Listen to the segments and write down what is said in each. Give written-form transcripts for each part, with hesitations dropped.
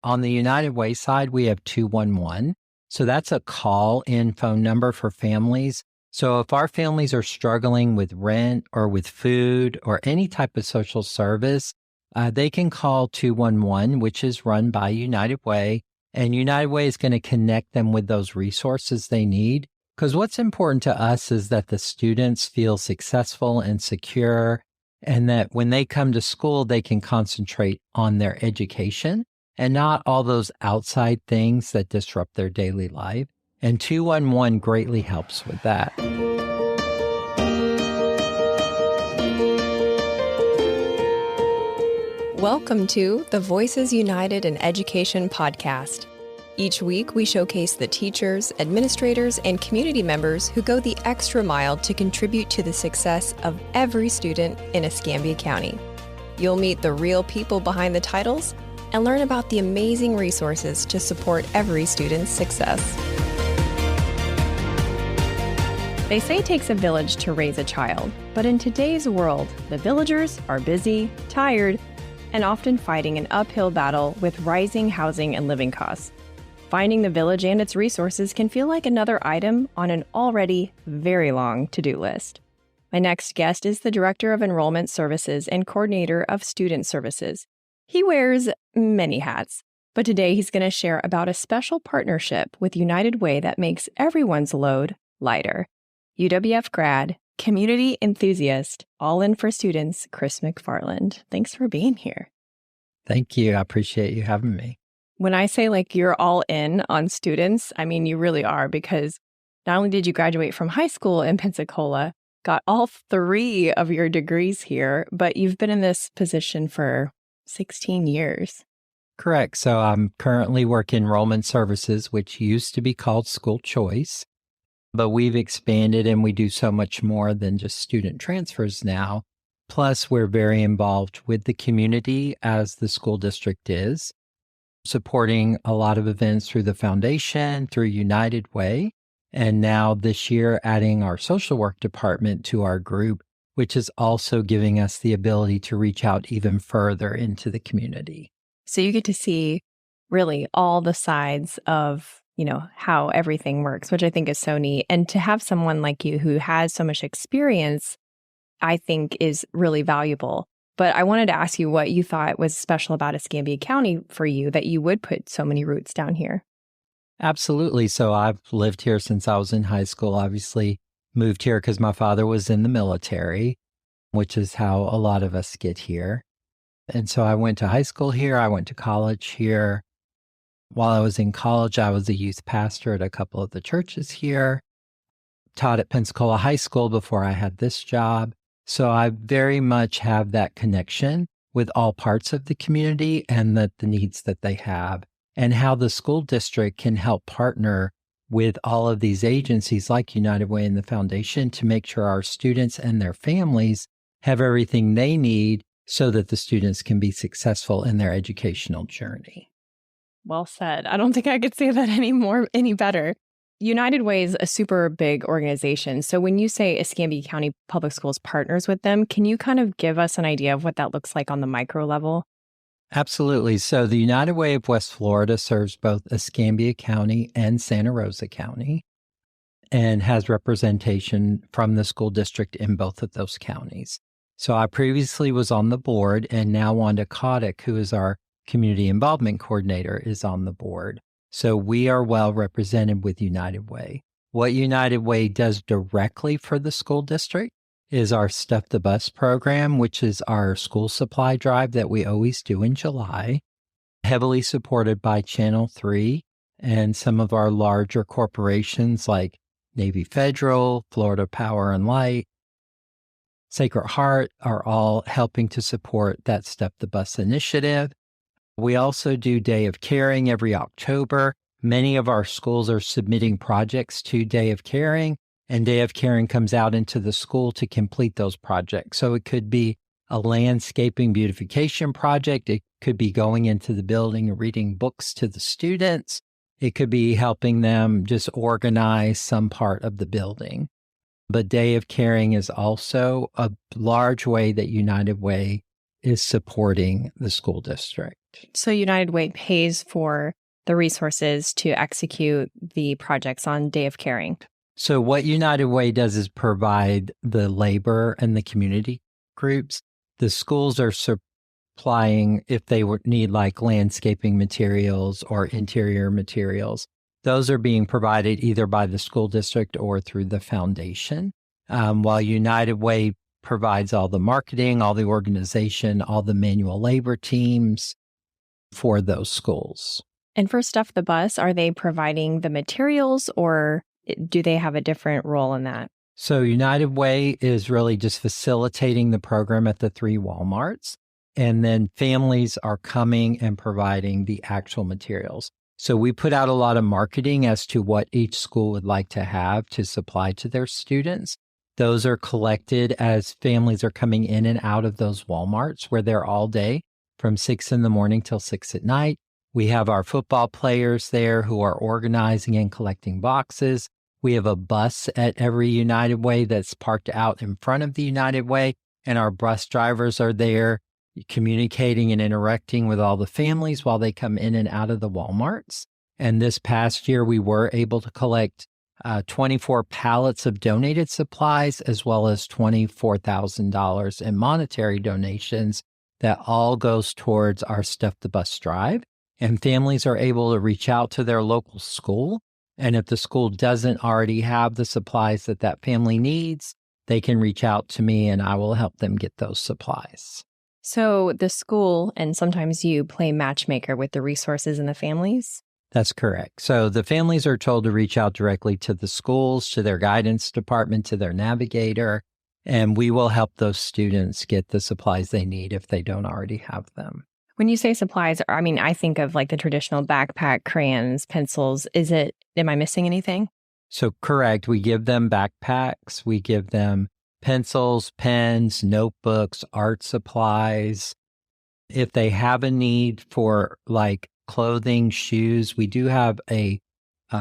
On the United Way side, we have 211. So that's a call-in phone number for families. So if our families are struggling with rent or with food or any type of social service, they can call 211, which is run by United Way. And United Way is going to connect them with those resources they need. Because what's important to us is that the students feel successful and secure, and that when they come to school, they can concentrate on their education and not all those outside things that disrupt their daily life. And 211 greatly helps with that. Welcome to the Voices United in Education podcast. Each week, we showcase the teachers, administrators, and community members who go the extra mile to contribute to the success of every student in Escambia County. You'll meet the real people behind the titles and learn about the amazing resources to support every student's success. They say it takes a village to raise a child, but in today's world, the villagers are busy, tired, and often fighting an uphill battle with rising housing and living costs. Finding the village and its resources can feel like another item on an already very long to-do list. My next guest is the Director of Enrollment Services and Coordinator of Student Services. He wears many hats, but today he's going to share about a special partnership with United Way that makes everyone's load lighter. UWF grad, community enthusiast, all in for students, Chris McFarland. Thanks for being here. Thank you. I appreciate you having me. When I say like you're all in on students, I mean, you really are, because not only did you graduate from high school in Pensacola, got all 3 of your degrees here, but you've been in this position for 16 years. Correct. So I'm currently working Enrollment Services, which used to be called School Choice, but we've expanded and we do so much more than just student transfers now. Plus, we're very involved with the community as the school district is, supporting a lot of events through the foundation, through United Way, and now this year adding our social work department to our group, which is also giving us the ability to reach out even further into the community. So you get to see really all the sides of, how everything works, which I think is so neat. And to have someone like you who has so much experience, I think is really valuable. But I wanted to ask you what you thought was special about Escambia County for you that you would put so many roots down here. Absolutely. So I've lived here since I was in high school, obviously moved here because my father was in the military, which is how a lot of us get here. And so I went to high school here. I went to college here. While I was in college, I was a youth pastor at a couple of the churches here, taught at Pensacola High School before I had this job. So I very much have that connection with all parts of the community and the needs that they have, and how the school district can help partner with all of these agencies like United Way and the Foundation to make sure our students and their families have everything they need so that the students can be successful in their educational journey. Well said. I don't think I could say that any better. United Way is a super big organization. So when you say Escambia County Public Schools partners with them, can you kind of give us an idea of what that looks like on the micro level? Absolutely. So the United Way of West Florida serves both Escambia County and Santa Rosa County and has representation from the school district in both of those counties. So I previously was on the board, and now Wanda Kotick, who is our community involvement coordinator, is on the board. So we are well represented with United Way. What United Way does directly for the school district is our Stuff the Bus program, which is our school supply drive that we always do in July, heavily supported by Channel 3 and some of our larger corporations like Navy Federal, Florida Power and Light, Sacred Heart are all helping to support that Stuff the Bus initiative. We also do Day of Caring every October. Many of our schools are submitting projects to Day of Caring, and Day of Caring comes out into the school to complete those projects. So it could be a landscaping beautification project. It could be going into the building and reading books to the students. It could be helping them just organize some part of the building. But Day of Caring is also a large way that United Way is supporting the school district. So United Way pays for the resources to execute the projects on Day of Caring. So what United Way does is provide the labor and the community groups. The schools are supplying, if they need like landscaping materials or interior materials, those are being provided either by the school district or through the foundation, while United Way provides all the marketing, all the organization, all the manual labor teams for those schools. And for Stuff the Bus, are they providing the materials or do they have a different role in that? So United Way is really just facilitating the program at the 3 Walmarts, and then families are coming and providing the actual materials. So we put out a lot of marketing as to what each school would like to have to supply to their students. Those are collected as families are coming in and out of those Walmarts where they're all day from 6 in the morning till 6 at night. We have our football players there who are organizing and collecting boxes. We have a bus at every United Way that's parked out in front of the United Way, and our bus drivers are there communicating and interacting with all the families while they come in and out of the Walmarts. And this past year, we were able to collect 24 pallets of donated supplies, as well as $24,000 in monetary donations that all goes towards our Stuff the Bus drive. And families are able to reach out to their local school. And if the school doesn't already have the supplies that that family needs, they can reach out to me and I will help them get those supplies. So the school, and sometimes you play matchmaker with the resources and the families? That's correct. So the families are told to reach out directly to the schools, to their guidance department, to their navigator, and we will help those students get the supplies they need if they don't already have them. When you say supplies, I mean, I think of like the traditional backpack, crayons, pencils. Am I missing anything? So correct. We give them backpacks. We give them pencils, pens, notebooks, art supplies. If they have a need for like clothing, shoes, we do have a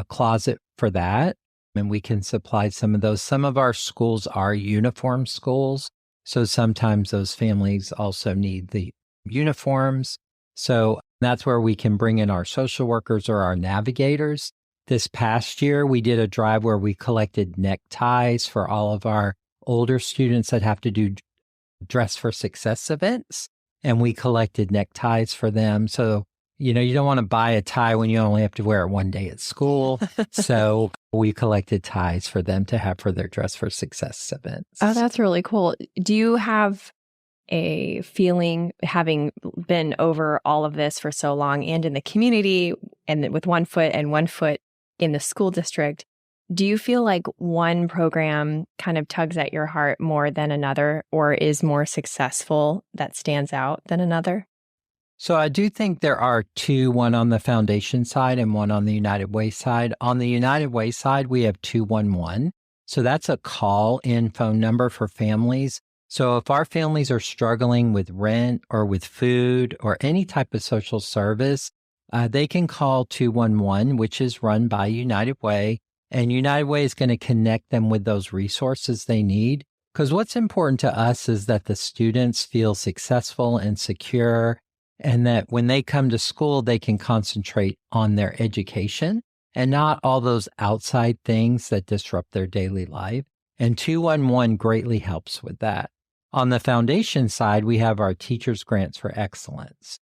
closet for that, and we can supply some of those. Some of our schools are uniform schools, so sometimes those families also need the uniforms. So that's where we can bring in our social workers or our navigators. This past year, we did a drive where we collected neckties for all of our older students that have to do Dress for Success events, and we collected neckties for them. So, you don't want to buy a tie when you only have to wear it one day at school. So we collected ties for them to have for their Dress for Success events. Oh, that's really cool. Do you have a feeling, having been over all of this for so long and in the community and with one foot in the school district, do you feel like one program kind of tugs at your heart more than another, or is more successful that stands out than another? So I do think there are two, one on the foundation side and one on the United Way side. On the United Way side, we have 211. So that's a call-in phone number for families. So if our families are struggling with rent or with food or any type of social service, they can call 211, which is run by United Way. And United Way is going to connect them with those resources they need. Because what's important to us is that the students feel successful and secure, and that when they come to school, they can concentrate on their education and not all those outside things that disrupt their daily life. And 211 greatly helps with that. On the foundation side, we have our Teachers Grants for Excellence.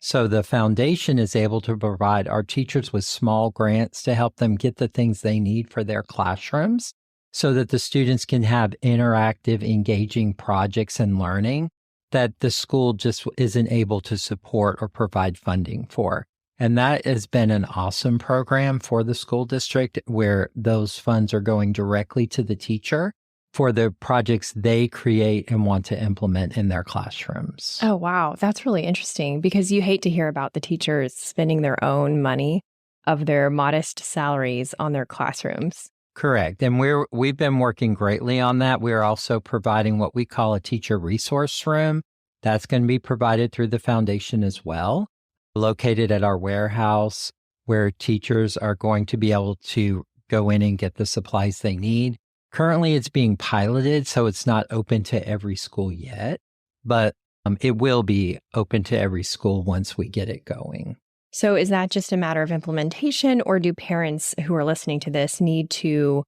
So the foundation is able to provide our teachers with small grants to help them get the things they need for their classrooms so that the students can have interactive, engaging projects and learning that the school just isn't able to support or provide funding for. And that has been an awesome program for the school district where those funds are going directly to the teacher for the projects they create and want to implement in their classrooms. Oh, wow. That's really interesting because you hate to hear about the teachers spending their own money of their modest salaries on their classrooms. Correct. And we've been working greatly on that. We're also providing what we call a teacher resource room. That's going to be provided through the foundation as well, located at our warehouse where teachers are going to be able to go in and get the supplies they need. Currently, it's being piloted, so it's not open to every school yet. But It will be open to every school once we get it going. So is that just a matter of implementation, or do parents who are listening to this need to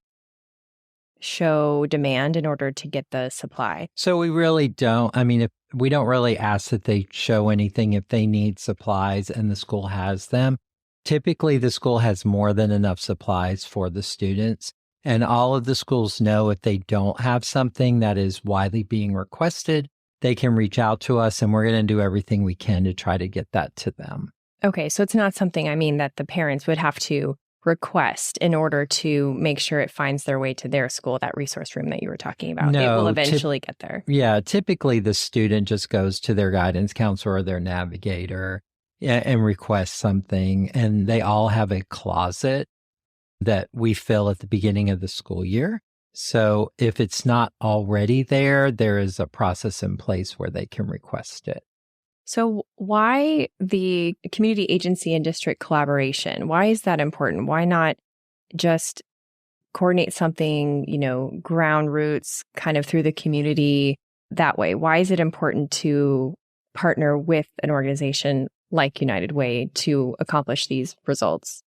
show demand in order to get the supply? So we really don't. I mean, if we don't really ask that they show anything if they need supplies and the school has them. Typically, the school has more than enough supplies for the students. And all of the schools know if they don't have something that is widely being requested, they can reach out to us, and we're going to do everything we can to try to get that to them. Okay, so it's not something, that the parents would have to request in order to make sure it finds their way to their school, that resource room that you were talking about. No, it will eventually get there. Yeah, typically the student just goes to their guidance counselor or their navigator and requests something, and they all have a closet that we fill at the beginning of the school year. So if it's not already there, there is a process in place where they can request it. So why the community agency and district collaboration? Why is that important? Why not just coordinate something, ground roots kind of through the community that way? Why is it important to partner with an organization like United Way to accomplish these results?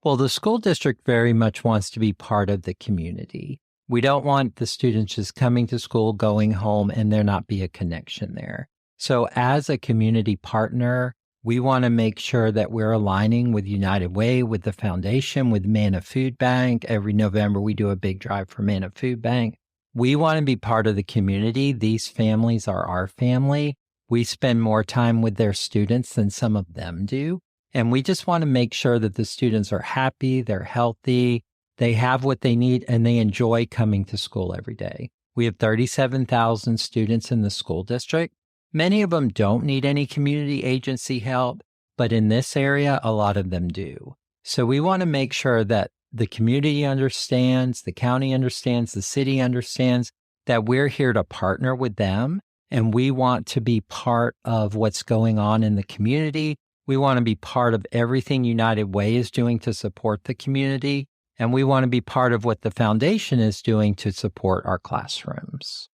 Well, the school district very much wants to be part of the community. We don't want the students just coming to school, going home, and there not be a connection there. So as a community partner, we want to make sure that we're aligning with United Way, with the foundation, with Manna Food Bank. Every November, we do a big drive for Manna Food Bank. We want to be part of the community. These families are our family. We spend more time with their students than some of them do. And we just want to make sure that the students are happy, they're healthy, they have what they need, and they enjoy coming to school every day. We have 37,000 students in the school district. Many of them don't need any community agency help, but in this area, a lot of them do. So we want to make sure that the community understands, the county understands, the city understands that we're here to partner with them, and we want to be part of what's going on in the community. We want to be part of everything United Way is doing to support the community, and we want to be part of what the foundation is doing to support our classrooms.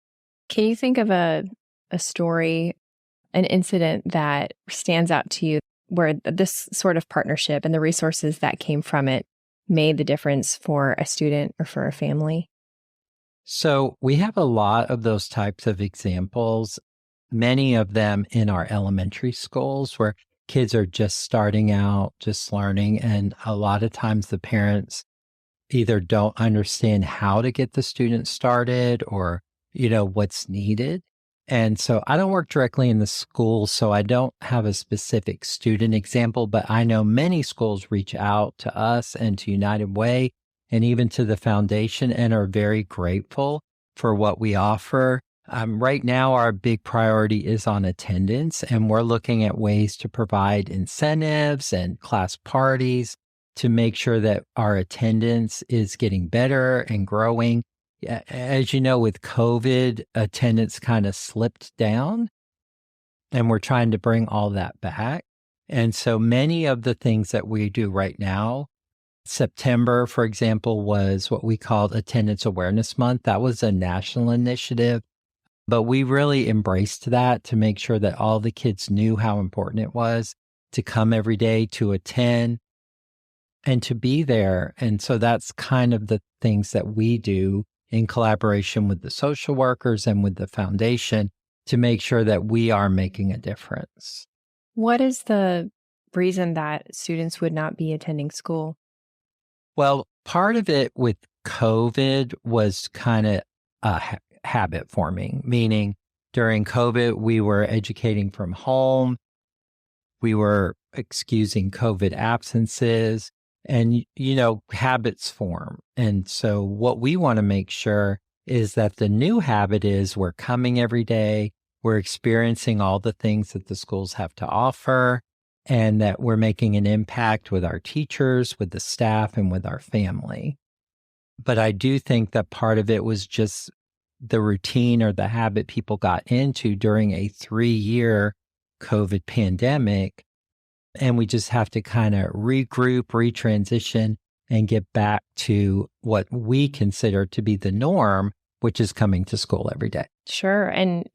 Can you think of a story, an incident that stands out to you where this sort of partnership and the resources that came from it made the difference for a student or for a family? So we have a lot of those types of examples, many of them in our elementary schools where kids are just starting out, just learning. And a lot of times the parents either don't understand how to get the student started or, what's needed. And so I don't work directly in the school, so I don't have a specific student example, but I know many schools reach out to us and to United Way and even to the foundation and are very grateful for what we offer. Right now, our big priority is on attendance, and we're looking at ways to provide incentives and class parties to make sure that our attendance is getting better and growing. As you know, with COVID, attendance kind of slipped down, and we're trying to bring all that back. And so many of the things that we do right now, September, for example, was what we called Attendance Awareness Month. That was a national initiative, but we really embraced that to make sure that all the kids knew how important it was to come every day, to attend, and to be there. And so that's kind of the things that we do in collaboration with the social workers and with the foundation to make sure that we are making a difference. What is the reason that students would not be attending school? Well, part of it with COVID was kind of habit forming, meaning during COVID, we were educating from home. We were excusing COVID absences. And, habits form. And so what we want to make sure is that the new habit is we're coming every day, we're experiencing all the things that the schools have to offer, and that we're making an impact with our teachers, with the staff, and with our family. But I do think that part of it was just the routine or the habit people got into during a 3-year COVID pandemic. And we just have to kind of regroup, retransition, and get back to what we consider to be the norm, which is coming to school every day. Sure. And,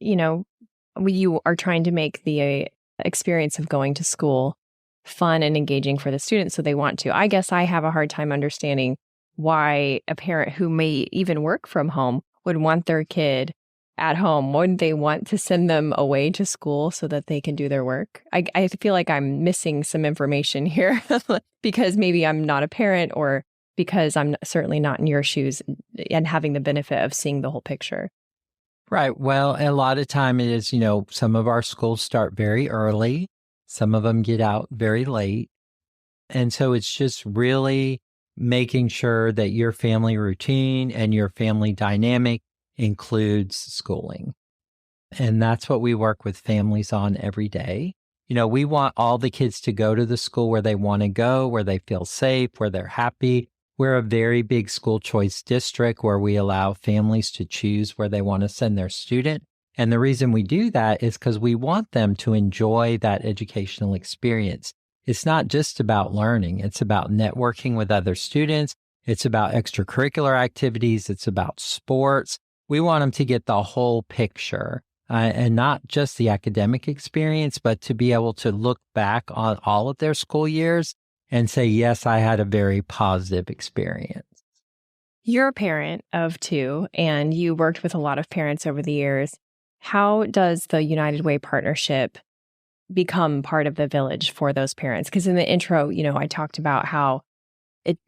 you are trying to make the experience of going to school fun and engaging for the students, so they want to. I guess I have a hard time understanding why a parent who may even work from home would want their kid at home. Wouldn't they want to send them away to school so that they can do their work? I feel like I'm missing some information here because maybe I'm not a parent, or because I'm certainly not in your shoes and having the benefit of seeing the whole picture. Right. Well, a lot of time it is, some of our schools start very early. Some of them get out very late. And so it's just really making sure that your family routine and your family dynamic includes schooling. And that's what we work with families on every day. We want all the kids to go to the school where they want to go, where they feel safe, where they're happy. We're a very big school choice district where we allow families to choose where they want to send their student. And the reason we do that is because we want them to enjoy that educational experience. It's not just about learning. It's about networking with other students. It's about extracurricular activities. It's about sports. We want them to get the whole picture and not just the academic experience, but to be able to look back on all of their school years and say, yes, I had a very positive experience. You're a parent of two, and you worked with a lot of parents over the years. How does the United Way partnership become part of the village for those parents? Because in the intro, I talked about how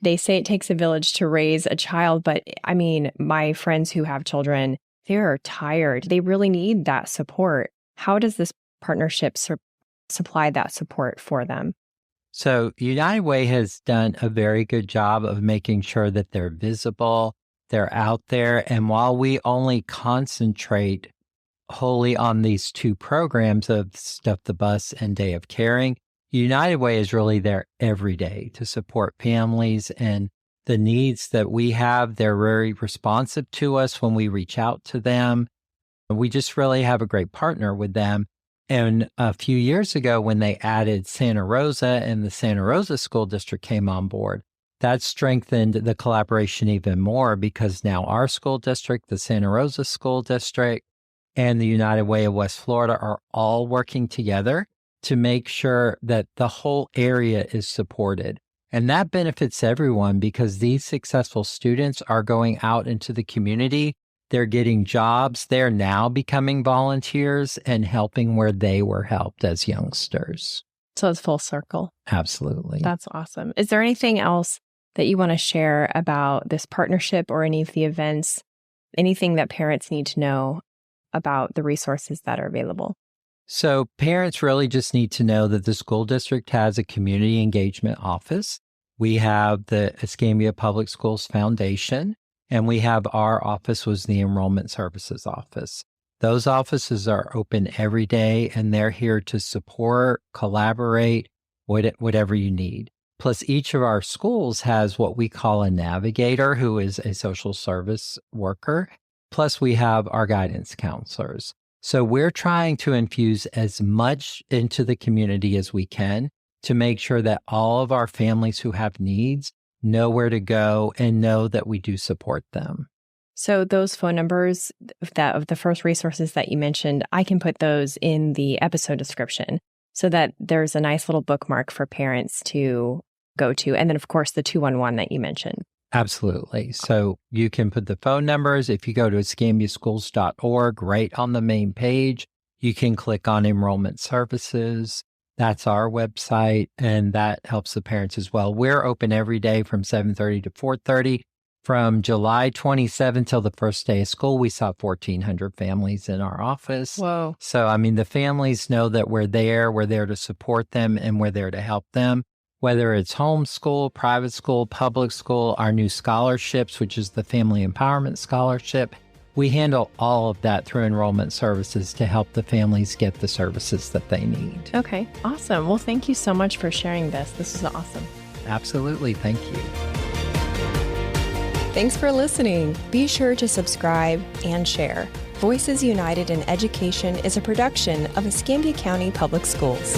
they say it takes a village to raise a child, but I mean, my friends who have children, they're tired. They really need that support. How does this partnership supply that support for them? So United Way has done a very good job of making sure that they're visible, they're out there. And while we only concentrate wholly on these two programs of Stuff the Bus and Day of Caring, United Way is really there every day to support families and the needs that we have. They're very responsive to us when we reach out to them. We just really have a great partner with them. And a few years ago, when they added Santa Rosa and the Santa Rosa School District came on board, that strengthened the collaboration even more, because now our school district, the Santa Rosa School District, and the United Way of West Florida are all working together to make sure that the whole area is supported. And that benefits everyone, because these successful students are going out into the community. They're getting jobs. They're now becoming volunteers and helping where they were helped as youngsters. So it's full circle. Absolutely. That's awesome. Is there anything else that you want to share about this partnership or any of the events, anything that parents need to know about the resources that are available? So parents really just need to know that the school district has a community engagement office. We have the Escambia Public Schools Foundation, and we have our office was the Enrollment Services office. Those offices are open every day, and they're here to support, collaborate, whatever you need. Plus, each of our schools has what we call a navigator, who is a social service worker. Plus, we have our guidance counselors. So we're trying to infuse as much into the community as we can to make sure that all of our families who have needs know where to go and know that we do support them. So those phone numbers of the first resources that you mentioned, I can put those in the episode description so that there's a nice little bookmark for parents to go to. And then, of course, the 211 that you mentioned. Absolutely. So you can put the phone numbers. If you go to escambiaschools.org, right on the main page, you can click on Enrollment Services. That's our website, and that helps the parents as well. We're open every day from 7:30 to 4:30. From July 27th till the first day of school, we saw 1,400 families in our office. Whoa. So, I mean, the families know that we're there to support them, and we're there to help them. Whether it's homeschool, private school, public school, our new scholarships, which is the Family Empowerment Scholarship, we handle all of that through Enrollment Services to help the families get the services that they need. Okay, awesome. Well, thank you so much for sharing this. This is awesome. Absolutely. Thank you. Thanks for listening. Be sure to subscribe and share. Voices United in Education is a production of Escambia County Public Schools.